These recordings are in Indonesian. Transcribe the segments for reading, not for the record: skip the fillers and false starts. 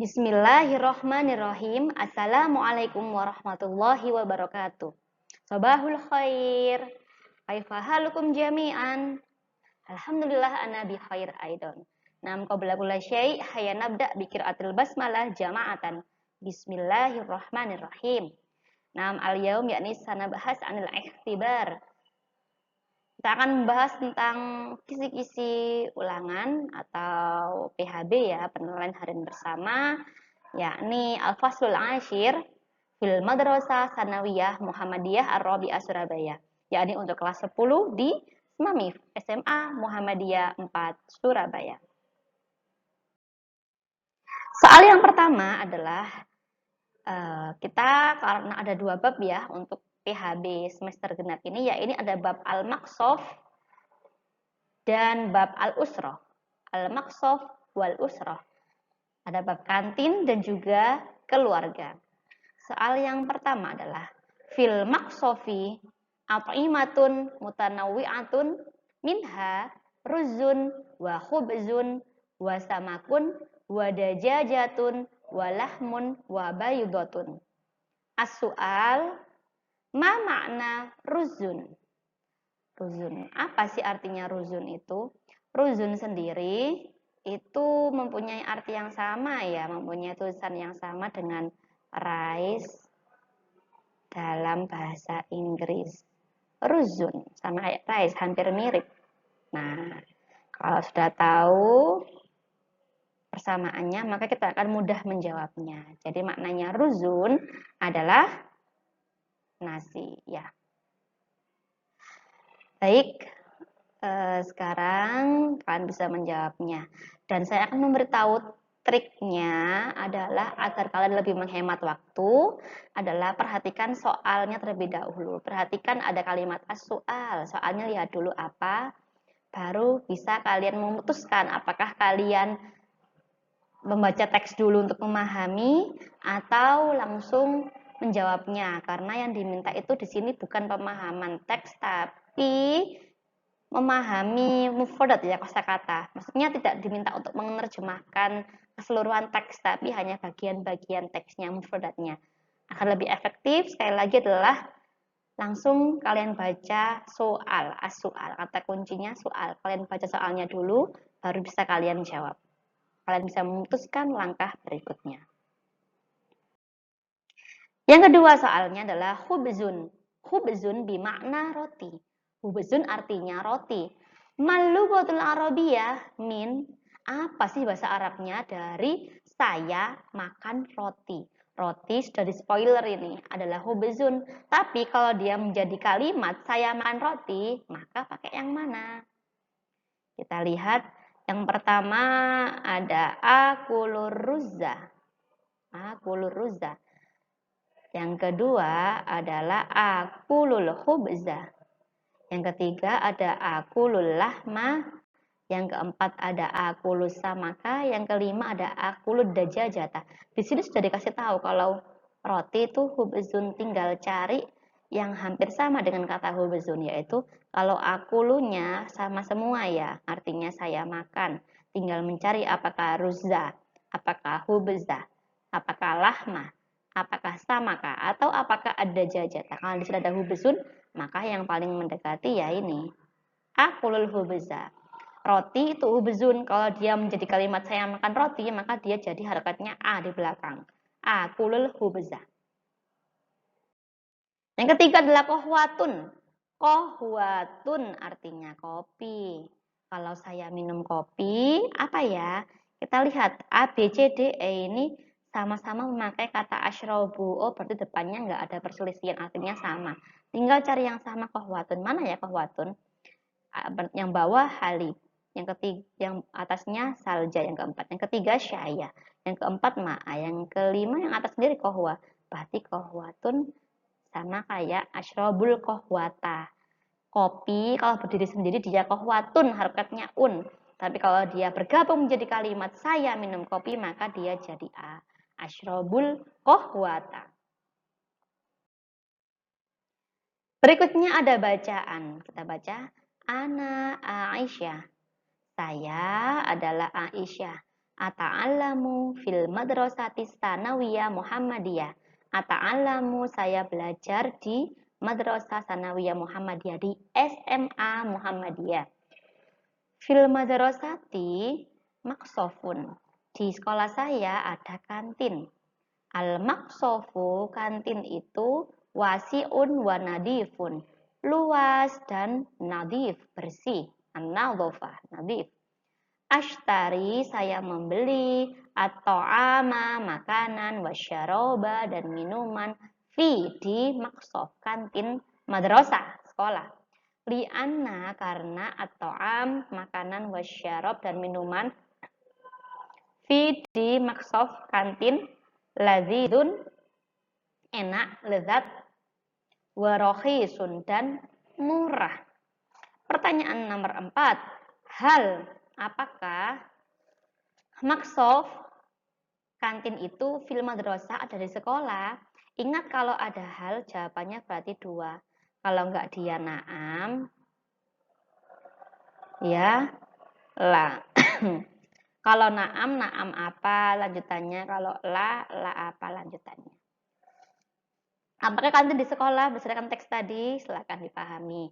Bismillahirrohmanirrohim. Assalamualaikum warahmatullahi wabarakatuh. Sabahul khair. Kaifa halukum jami'an? Alhamdulillah ana bi khair aidon. Nam qabla kulli syai' hayya nabda bi qiraatil basmalah jama'atan. Bismillahirrahmanirrahim. Nam al-yaum yakni sanabahas anil ikhtibar. Kita akan membahas tentang kisi-kisi ulangan atau PHB ya, penilaian harian bersama, yakni Al-Faslul Ashir fil Madrasah Sanawiyah Muhammadiyah Ar-Rabi'ah Surabaya, yakni untuk kelas 10 di SMAMIF SMA Muhammadiyah 4 Surabaya. Soal yang pertama adalah kita karena ada dua bab ya untuk PHB semester genap ini, ya ini ada bab al-maqsof dan bab al-usroh. Al-maqsof wal usroh. Ada bab kantin dan juga keluarga. Soal yang pertama adalah fil maqsofi at'imatun mutanawwi'atun minha ruzun wa khubzun wa samakun wa dajajatun wa lahmun wa bayudatun. As-su'al, ma makna ruzun? Ruzun, apa sih artinya ruzun itu? Ruzun sendiri itu mempunyai arti yang sama ya, mempunyai tulisan yang sama dengan rice dalam bahasa Inggris. Ruzun sama kayak rice, hampir mirip. Nah, kalau sudah tahu persamaannya, maka kita akan mudah menjawabnya. Jadi maknanya ruzun adalah nasi ya. Baik, sekarang kalian bisa menjawabnya. Dan saya akan memberitahu triknya adalah agar kalian lebih menghemat waktu, adalah perhatikan soalnya terlebih dahulu. Perhatikan ada kalimat as-soal, soalnya lihat dulu apa, baru bisa kalian memutuskan apakah kalian membaca teks dulu untuk memahami atau langsung menjawabnya, karena yang diminta itu di sini bukan pemahaman teks tapi memahami mufradat ya, kosakata. Maksudnya tidak diminta untuk menerjemahkan keseluruhan teks tapi hanya bagian-bagian teksnya, mufradatnya. Akan lebih efektif sekali lagi adalah langsung kalian baca soal, as-soal. Kata kuncinya soal. Kalian baca soalnya dulu baru bisa kalian jawab. Kalian bisa memutuskan langkah berikutnya. Yang kedua soalnya adalah khubzun. Khubzun bimakna roti. Khubzun artinya roti. Mal-lughatul Arabiyah min, apa sih bahasa Arabnya dari saya makan roti. Roti sudah di spoiler ini adalah khubzun. Tapi kalau dia menjadi kalimat saya makan roti, maka pakai yang mana? Kita lihat yang pertama ada akulur ruzza. Akulur ruzza. Yang kedua adalah akulul khubza. Yang ketiga ada akulul lahma. Yang keempat ada akulus samaka. Yang kelima ada akulud dajajata. Di sini sudah dikasih tahu kalau roti itu khubzun, tinggal cari yang hampir sama dengan kata khubzun, yaitu kalau akulunya sama semua ya, artinya saya makan. Tinggal mencari apakah ruzza, apakah khubza, apakah lahma, apakah samaka, atau apakah ada jajata. Kalau di sini ada khubzun, maka yang paling mendekati ya ini akulul khubza. Roti itu khubzun. Kalau dia menjadi kalimat saya makan roti, maka dia jadi harakatnya a di belakang. Akulul khubza. Yang ketiga adalah kohwatun. Kohwatun artinya kopi. Kalau saya minum kopi, apa ya? Kita lihat A, B, C, D, E ini sama-sama memakai kata asyrobu. Oh, berarti depannya nggak ada perselisihan, artinya sama. Tinggal cari yang sama kohwatun. Mana ya kohwatun? Yang bawah halib. Yang ketiga, yang atasnya salja. Yang keempat. Yang ketiga syaya. Yang keempat ma'a. Yang kelima yang atas sendiri kohwa. Berarti kohwatun sama kayak asyrobul kohwata. Kopi kalau berdiri sendiri dia kohwatun, harakatnya un. Tapi kalau dia bergabung menjadi kalimat saya minum kopi, maka dia jadi a. Asyrobul kohwata. Berikutnya ada bacaan. Kita baca ana Aisyah. Saya adalah Aisyah. Ata'allamu fil madrasati sanawiyah Muhammadiyah. Ata'allamu, saya belajar di Madrasah Sanawiyah Muhammadiyah, di SMA Muhammadiyah. Fil madrasati maksofun. Di sekolah saya ada kantin. Al-maksofu, kantin itu wasi'un wa nadifun. Luas dan nadif, bersih. An-nadhofah, nadif. Ashtari, saya membeli, atau ama, makanan, wasyaroba, dan minuman, fi, di maksof, kantin madrasah, sekolah. Li'anna, karena at-ta'am, makanan, wasyarob, dan minuman, fi, di maksof, kantin, lazidun, enak, lezat, warohisun, dan murah. Pertanyaan nomor 4. Hal, apakah maksof, kantin itu fil madrasah, ada di sekolah? Ingat kalau ada hal, jawabannya berarti 2. Kalau enggak dia na'am, ya la. Kalau na'am, na'am apa lanjutannya? Kalau la apa lanjutannya? Apakah kantin di sekolah berdasarkan teks tadi? Silakan dipahami.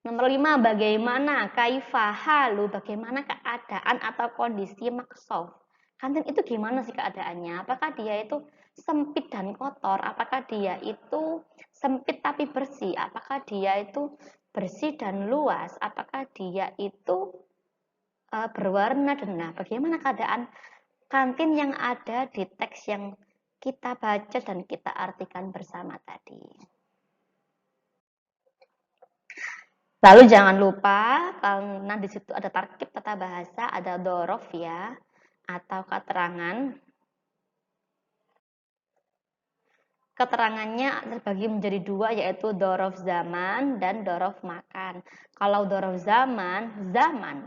Nomor 5, bagaimana kaifa halu, bagaimana keadaan atau kondisi maksof. Kantin itu gimana sih keadaannya? Apakah dia itu sempit dan kotor? Apakah dia itu sempit tapi bersih? Apakah dia itu bersih dan luas? Apakah dia itu berwarna dan bagaimana keadaan kantin yang ada di teks yang kita baca dan kita artikan bersama tadi. Lalu jangan lupa karena di situ ada tarkib tata bahasa, ada dorof ya, atau keterangan. Keterangannya terbagi menjadi 2, yaitu dorof zaman dan dorof makan. Kalau dorof zaman,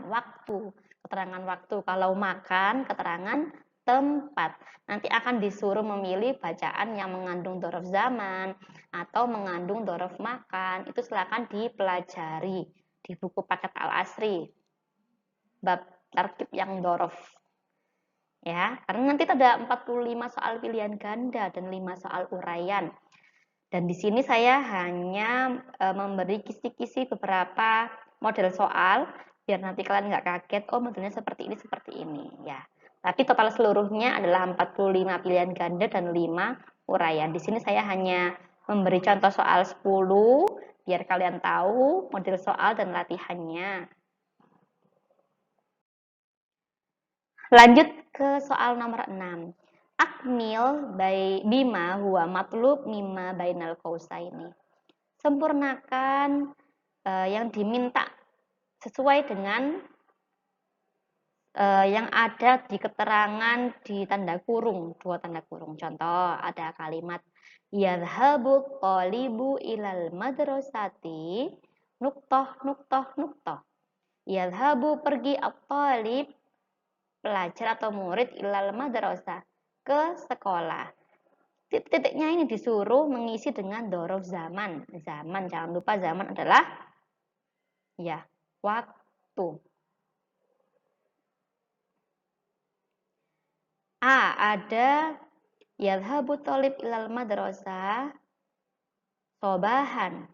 waktu, keterangan waktu. Kalau makan, keterangan tempat. Nanti akan disuruh memilih bacaan yang mengandung dorof zaman atau mengandung dorof makan. Itu silakan dipelajari di buku paket Al-Asri. Bab tarkib yang dorof. Ya, karena nanti ada 45 soal pilihan ganda dan 5 soal uraian. Dan di sini saya hanya memberi kisi-kisi beberapa model soal biar nanti kalian nggak kaget, oh modelnya seperti ini ya. Tapi total seluruhnya adalah 45 pilihan ganda dan 5 uraian. Di sini saya hanya memberi contoh soal 10 biar kalian tahu model soal dan latihannya. Lanjut ke soal nomor 6. Akmil bima huwa matlub mimma bainal qausaini. Sempurnakan yang diminta sesuai dengan yang ada di keterangan di tanda kurung, 2 tanda kurung. Contoh, ada kalimat yadhabu qalibu ilal madrasati nuktoh nuktoh nuktoh. Yadhabu, pergi, at-talib, pelajar atau murid, ilal madrasah, ke sekolah. Titik-titiknya ini disuruh mengisi dengan dorof zaman. Zaman, jangan lupa zaman adalah ya waktu. Ada yadhabu thalib ilal madrasah sobahan.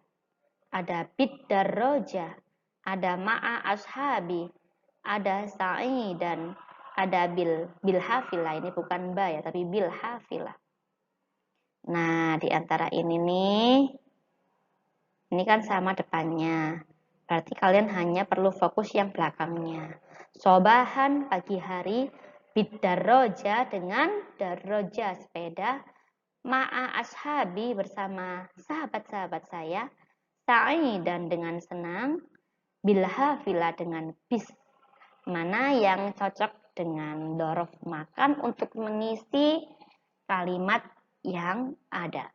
Ada bid-darroja, ada ma'a ashabi, ada sa'i, dan ada bil hafilah. Ini bukan ba ya, tapi bil hafilah. Nah, di antara ini kan sama depannya. Berarti kalian hanya perlu fokus yang belakangnya. Sobahan, pagi hari, bid-darroja, dengan darroja, sepeda, ma'a ashabi, bersama sahabat-sahabat saya, sa'i, dan dengan senang, bilhafilah, dengan bis. Mana yang cocok dengan dorof makan untuk mengisi kalimat yang ada.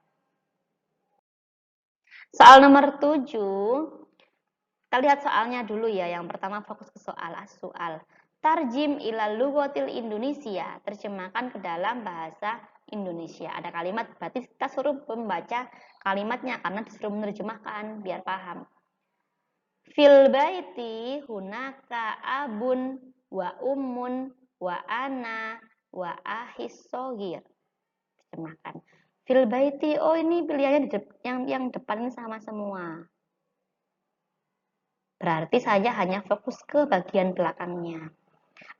Soal nomor 7, kita lihat soalnya dulu ya. Yang pertama fokus ke soal as-soal. Tarjim ila lughatil Indonesia, terjemahkan ke dalam bahasa Indonesia. Ada kalimat, berarti kita suruh membaca kalimatnya karena disuruh menerjemahkan biar paham. Fil baiti hunaka abun wa ummun wa ana, wa ahis sogir. Terjemahkan. Fil baiti, oh ini pilihannya yang depan ini sama semua. Berarti saya hanya fokus ke bagian belakangnya.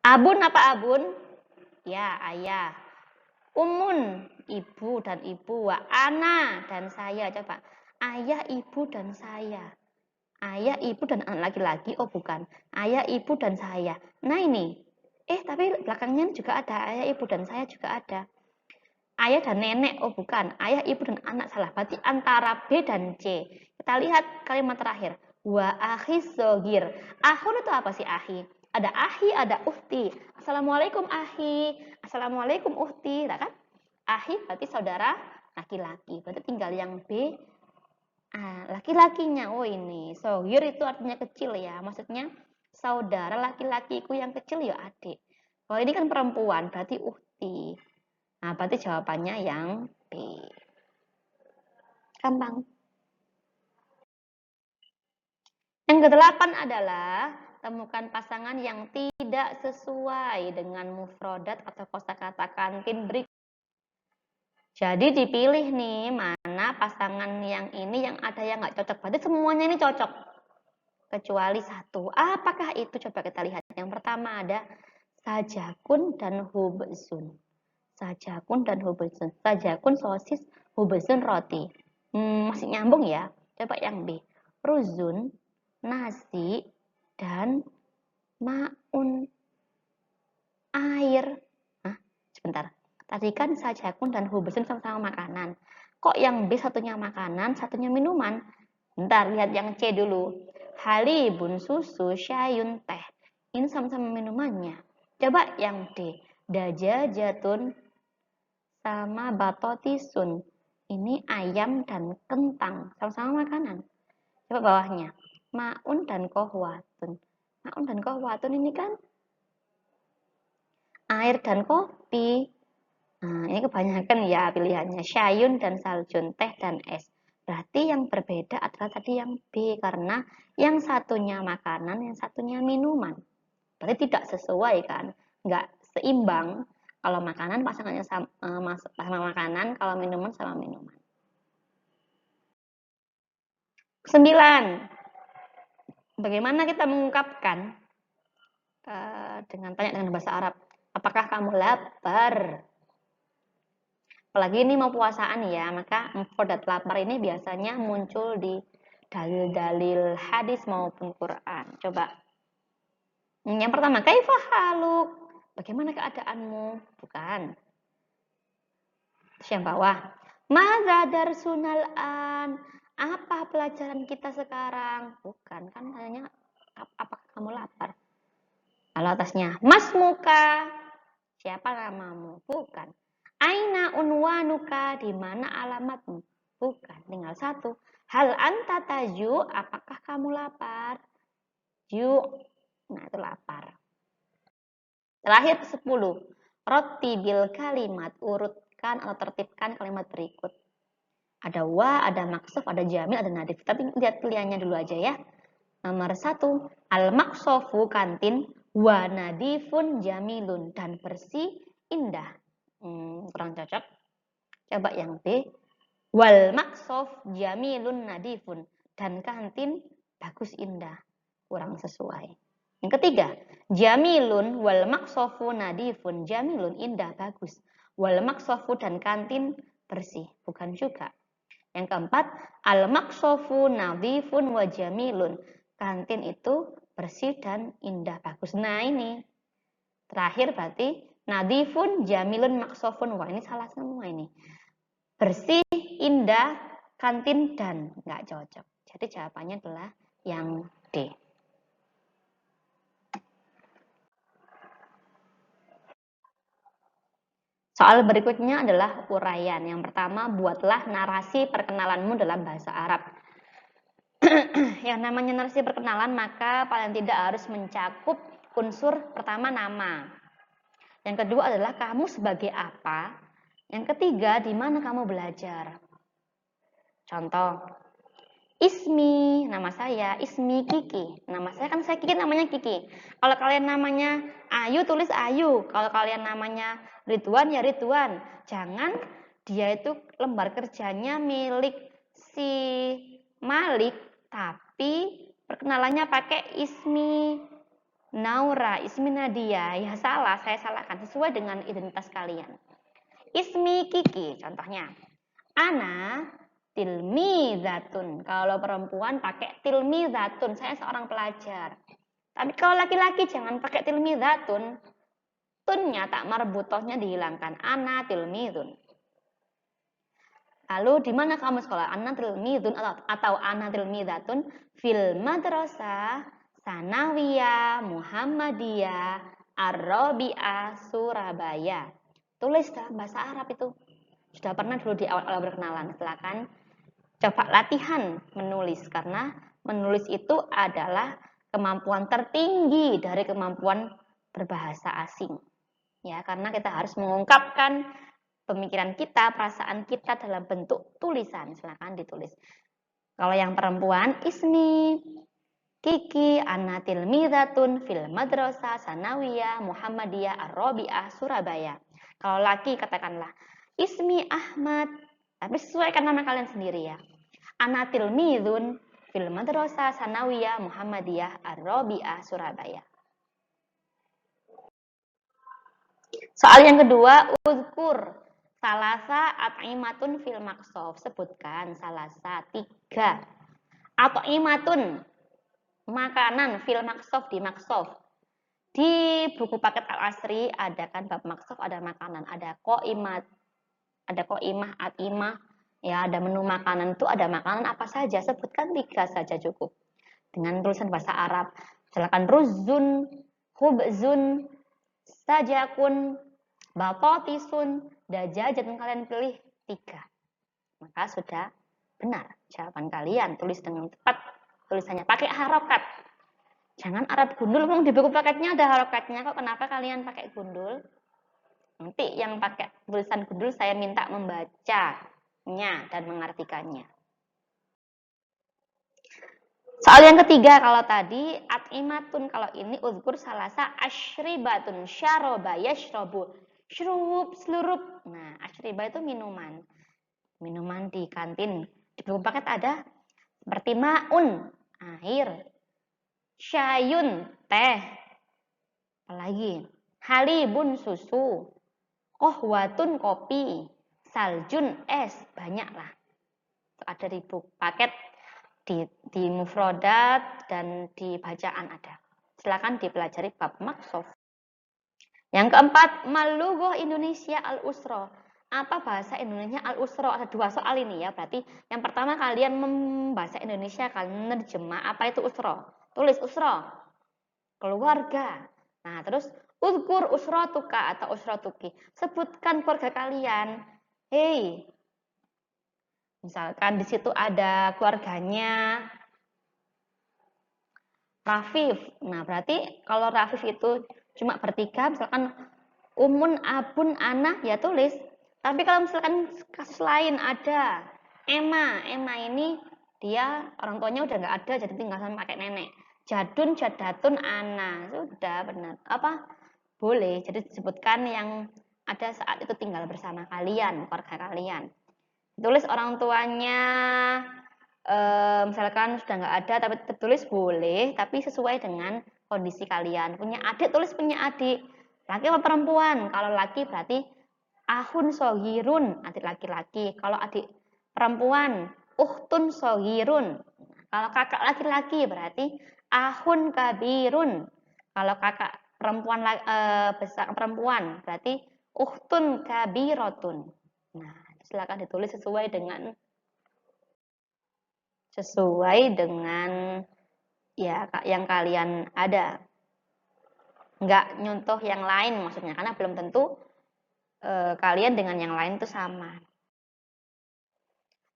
Abun apa abun? Ya, ayah. Umun, ibu dan ibu. Wa ana, dan saya. Coba. Ayah, ibu, dan saya. Ayah, ibu, dan anak laki-laki. Oh, bukan. Ayah, ibu, dan saya. Nah, ini. Tapi belakangnya juga ada. Ayah, ibu, dan saya juga ada. Ayah dan nenek. Oh, bukan. Ayah, ibu, dan anak. Salah. Berarti antara B dan C. Kita lihat kalimat terakhir. Wa akhis sogir. Ahun itu apa sih ahi? Ada ahi, ada uhti. Assalamualaikum ahi. Assalamualaikum uhti. Nah, kan? Ahi berarti saudara laki-laki. Berarti tinggal yang B. Laki-lakinya. Oh ini. Sogir itu artinya kecil ya. Maksudnya saudara laki-lakiku yang kecil ya adik. Kalau ini kan perempuan berarti uhti. Nah, berarti jawabannya yang B. Gampang. Yang kedelapan adalah temukan pasangan yang tidak sesuai dengan mufrodat atau kosakata kantin berikut. Jadi dipilih nih mana pasangan yang ini yang ada yang nggak cocok. Berarti semuanya ini cocok. Kecuali satu. Apakah itu? Coba kita lihat. Yang pertama ada sajakun dan hubzun. Sajakun dan hubzun. Sajakun sosis, hubzun roti. Masih nyambung ya. Coba yang B. Ruzun, nasi, dan maun, air. Sebentar. Tadi kan sajakun dan hubzun sama-sama makanan. Kok yang B satunya makanan, satunya minuman? Bentar, lihat yang C dulu. Halibun, susu, syayun, teh. Ini sama-sama minumannya. Coba yang D. Dajajatun sama batotisun. Ini ayam dan kentang. Sama-sama makanan. Coba bawahnya. Maun dan kohwatun. Maun dan kohwatun ini kan air dan kopi. Nah, ini kebanyakan ya pilihannya. Syayun dan saljun, teh dan es. Berarti yang berbeda adalah tadi yang B. Karena yang satunya makanan, yang satunya minuman. Berarti tidak sesuai kan. Nggak seimbang. Kalau makanan pasangannya sama makanan, kalau minuman sama minuman. 9. Bagaimana kita mengungkapkan dengan tanya dengan bahasa Arab? Apakah kamu lapar? Apalagi ini mau puasaan ya, maka mufrodat lapar ini biasanya muncul di dalil-dalil hadis maupun Quran. Coba. Yang pertama, kaifa haluk? Bagaimana keadaanmu? Bukan. Terus yang bawah. Maza darsunal an? Apa pelajaran kita sekarang? Bukan, kan tanya apakah kamu lapar? Lalu atasnya, mas muka. Siapa namamu? Bukan. Aina unwanuka, di mana alamatmu? Bukan, tinggal satu. Hal anta taju, apakah kamu lapar? Ju, nah itu lapar. Terakhir 10. Roti bil kalimat, urutkan atau tertibkan kalimat berikut. Ada wa, ada maksuf, ada jamil, ada nadif. Tapi lihat pilihannya dulu aja ya. Nomor 1, al-maksofu kantin, wa nadifun jamilun, dan bersih indah. Kurang cocok. Coba yang B. Wal maksof jamilun nadifun, dan kantin bagus indah. Kurang sesuai. Yang ketiga, jamilun wal maksofu nadifun, jamilun indah bagus. Wal maksofu dan kantin bersih. Bukan juga. Yang keempat, al maksofu nadifun wa jamilun. Kantin itu bersih dan indah bagus. Nah ini. Terakhir berarti nadifun, jamilun, maksofun. Wah ini salah semua ini. Bersih, indah, kantin, dan nggak cocok. Jadi jawabannya adalah yang D. Soal berikutnya adalah uraian. Yang pertama, buatlah narasi perkenalanmu dalam bahasa Arab. Yang namanya narasi perkenalan, maka paling tidak harus mencakup unsur pertama nama. Yang kedua adalah kamu sebagai apa. Yang ketiga, di mana kamu belajar. Contoh, Ismi, nama saya. Ismi Kiki. Nama saya kan saya Kiki, namanya Kiki. Kalau kalian namanya Ayu, tulis Ayu. Kalau kalian namanya Ridwan, ya Ridwan. Jangan dia itu lembar kerjanya milik si Malik, tapi perkenalannya pakai Ismi Naura, Ismi Nadia. Ya salah, saya salahkan. Sesuai dengan identitas kalian. Ismi Kiki, contohnya. Ana tilmizatun. Kalau perempuan pakai tilmizatun, saya seorang pelajar. Tapi kalau laki-laki jangan pakai tilmizatun. Tunnya tak marbutohnya dihilangkan. Ana tilmizun. Lalu di mana kamu sekolah? Ana tilmizun atau ana tilmizatun fil madrasah sanawiyah Muhammadiyah Ar-Rabi'ah Surabaya. Tulis dalam bahasa Arab itu. Sudah pernah dulu di awal-awal berkenalan. Silakan coba latihan menulis, karena menulis itu adalah kemampuan tertinggi dari kemampuan berbahasa asing. Ya, karena kita harus mengungkapkan pemikiran kita, perasaan kita dalam bentuk tulisan. Silakan ditulis. Kalau yang perempuan, Ismi Kiki Ana tilmizatun fil madrasah sanawiyah Muhammadiyah Ar-Rabi'ah Surabaya. Kalau laki katakanlah Ismi Ahmad, tapi sesuaikan nama kalian sendiri ya. Ana tilmizun fil madrasah sanawiyah Muhammadiyah Ar-Rabi'ah Surabaya. Soal yang kedua, uzkur salasa at'imatun fil maqsof. Sebutkan salasa 3 at'imatun makanan fil maqsof di maqsof. Di buku paket Al-Asri ada kan bab maqsof, ada makanan, ada qoimat, ada qoimah, atimah, ya ada menu makanan. Itu ada makanan apa saja? Sebutkan 3 saja cukup. Dengan tulisan bahasa Arab. Silakan ruzun, khubzun, sajakun, batotisun, dajajatun, kalian pilih 3. Maka sudah benar jawaban kalian. Tulis dengan tepat tulisannya, pakai harokat. Jangan Arab gundul, di buku paketnya ada harokatnya kok. Kenapa kalian pakai gundul? Nanti yang pakai tulisan gundul saya minta membacanya dan mengartikannya. Soal yang ketiga, kalau tadi at'imatun, kalau ini uzkur salasa asyribatun syaroba yashrobu. Syurub, selurup. Nah, asyriba itu minuman. Minuman di kantin. Di buku paket ada seperti ma'un, air. Syayun, teh. Apalagi? Halibun, susu. Kohwatun, kopi. Saljun, es. Banyak lah. Ada di buku paket, di mufrodat, dan di bacaan ada. Silakan dipelajari bab maqsof. Yang keempat, malugoh Indonesia al-usro. Apa bahasa Indonesia al-usro? Ada 2 soal ini ya. Berarti yang pertama kalian membahasa Indonesia, kalian menerjemah apa itu usro. Tulis usro, keluarga. Nah, terus uzkur usrotuka atau usrotuki. Sebutkan keluarga kalian. Hei, misalkan di situ ada keluarganya Rafif. Nah, berarti kalau Rafif itu cuma bertiga, misalkan Umun, Abun, Ana, ya tulis. Tapi kalau misalkan kasus lain ada Emma. Emma ini dia orang tuanya udah nggak ada, jadi tinggal sama pakai nenek. Jadun, Jadatun, Ana. Sudah benar. Apa? Boleh. Jadi disebutkan yang ada saat itu tinggal bersama kalian, keluarga kalian. Tulis orang tuanya, misalkan sudah nggak ada tapi tertulis boleh, tapi sesuai dengan kondisi kalian. Punya adik, tulis punya adik. Laki atau perempuan? Kalau laki berarti ahun sohirun, adik laki-laki. Kalau adik perempuan, uhtun sohirun. Kalau kakak laki-laki berarti ahun kabirun. Kalau kakak perempuan besar perempuan berarti uhtun kabirotun. Nah, silakan ditulis sesuai dengan ya yang kalian ada. Nggak nyontoh yang lain maksudnya, karena belum tentu kalian dengan yang lain itu sama.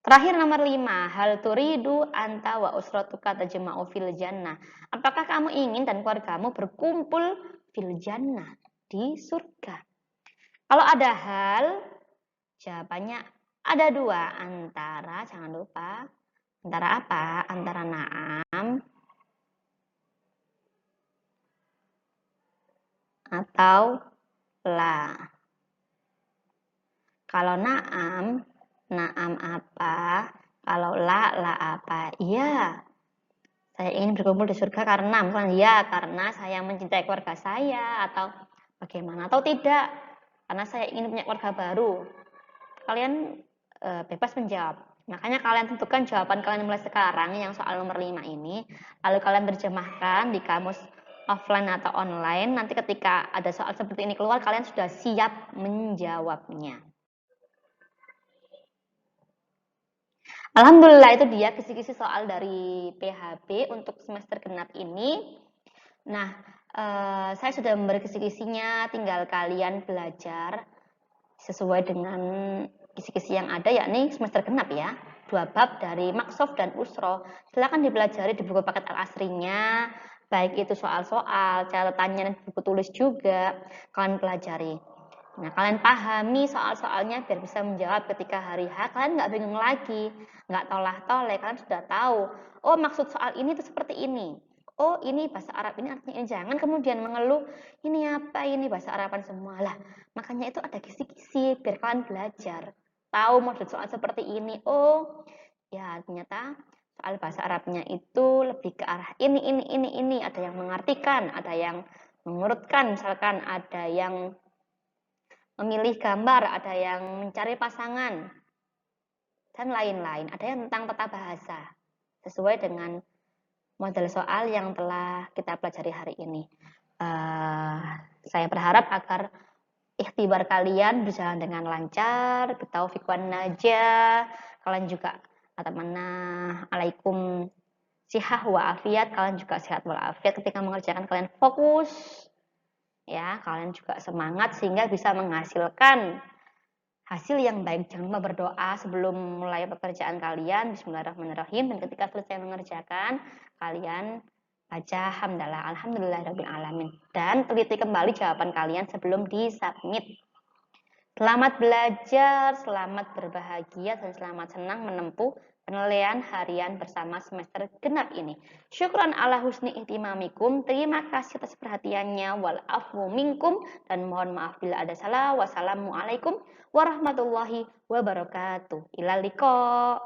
Terakhir nomor 5, hal turidu anta wa usratuka tajma'u fil jannah. Apakah kamu ingin dan keluargamu berkumpul fil jannah, di surga? Kalau ada hal, jawabannya ada 2, antara, jangan lupa, Antara apa? Antara na'am atau la. Kalau na'am, na'am apa? Kalau la apa? Iya, saya ingin berkumpul di surga karena, misalnya ya, karena saya mencintai keluarga saya, atau bagaimana, atau tidak, karena saya ingin punya keluarga baru. Kalian bebas menjawab. Makanya kalian tentukan jawaban kalian mulai sekarang yang soal nomor 5 ini, lalu kalian terjemahkan di kamus offline atau online. Nanti ketika ada soal seperti ini keluar, kalian sudah siap menjawabnya. Alhamdulillah, itu dia kisi-kisi soal dari PHB untuk semester genap ini. Nah, saya sudah memberi kisi-kisinya, tinggal kalian belajar sesuai dengan kisi-kisi yang ada, yakni semester genap ya. 2 bab dari Maksof dan Usro. Silakan dipelajari di buku paket Al-Asrinya, baik itu soal-soal, catatannya dan buku tulis juga, kalian pelajari. Nah, kalian pahami soal-soalnya biar bisa menjawab ketika hari H, kalian nggak bingung lagi, nggak tolah-toleh, kalian sudah tahu, oh maksud soal ini itu seperti ini. Oh ini bahasa Arab ini artinya ini. Jangan kemudian mengeluh, ini apa ini bahasa Araban semua lah. Makanya itu ada kisi-kisi biar kalian belajar. Tahu model soal seperti ini. Oh ya ternyata soal bahasa Arabnya itu lebih ke arah ini. Ada yang mengartikan, ada yang mengurutkan, misalkan ada yang memilih gambar, ada yang mencari pasangan, dan lain-lain. Ada yang tentang tata bahasa, sesuai dengan model soal yang telah kita pelajari hari ini. Saya berharap agar ikhtibar kalian berjalan dengan lancar, bitaufiq wan najah. Kalian juga atamana alaikum sihah wa afiat, kalian juga sehat walafiat ketika mengerjakan, kalian fokus ya, kalian juga semangat sehingga bisa menghasilkan hasil yang baik. Jangan lupa berdoa sebelum mulai pekerjaan kalian, bismillahirrahmanirrahim, dan ketika selesai mengerjakan kalian baca hamdalah alhamdulillahirabbil alamin, dan teliti kembali jawaban kalian sebelum disubmit. Selamat belajar, selamat berbahagia, dan selamat senang menempuh penilaian harian bersama semester genap ini. Syukran ala husni ihtimamikum. Terima kasih atas perhatiannya. Wal afwu minkum, dan mohon maaf bila ada salah. Wassalamualaikum warahmatullahi wabarakatuh. Ilal liqa.